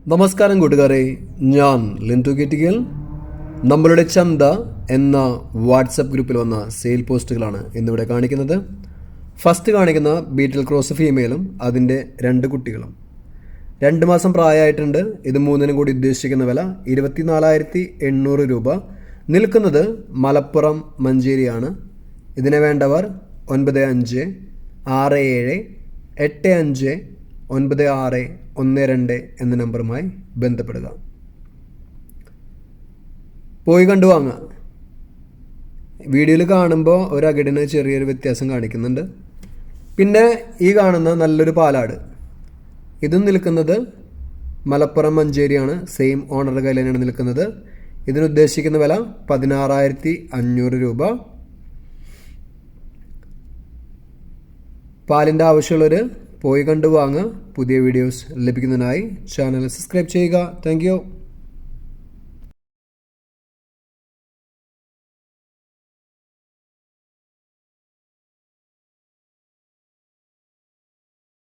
നമസ്കാരം കൂട്ടുകാരെ, ഞാൻ ലിൻറ്റു കെറ്റിക്കൽ. നമ്മളുടെ ചന്ത എന്ന വാട്സപ്പ് ഗ്രൂപ്പിൽ വന്ന സെയിൽ പോസ്റ്റുകളാണ് ഇന്നിവിടെ കാണിക്കുന്നത്. ഫസ്റ്റ് കാണിക്കുന്ന ബീറ്റിൽ ക്രോസ് ഫീമെയിലും അതിൻ്റെ 2 കുട്ടികളും. 2 മാസം പ്രായമായിട്ടുണ്ട്. ഇത് 3-നും കൂടി ഉദ്ദേശിക്കുന്ന വില 24,800 രൂപ. നിൽക്കുന്നത് മലപ്പുറം മഞ്ചേരിയാണ്. ഇതിനെ വേണ്ടവർ 9587585961 എന്ന നമ്പറുമായി ബന്ധപ്പെടുക. പോയി കണ്ടു വാങ്ങുക. വീഡിയോയിൽ കാണുമ്പോൾ ഒരകിടിന് ചെറിയൊരു വ്യത്യാസം കാണിക്കുന്നുണ്ട്. പിന്നെ ഈ കാണുന്ന നല്ലൊരു പാലാട്, ഇതും നിൽക്കുന്നത് മലപ്പുറം മഞ്ചേരിയാണ്. സെയിം ഓണറുടെ കയ്യിൽ തന്നെയാണ് നിൽക്കുന്നത്. ഇതിനുദ്ദേശിക്കുന്ന വില 16,500 രൂപ. പാലിൻ്റെ ആവശ്യമുള്ളവർ പോയി കണ്ടു വാങ്ങുക. പുതിയ വീഡിയോസ് ലഭിക്കുന്നതിനായി ചാനൽ സബ്സ്ക്രൈബ് ചെയ്യുക. Thank you.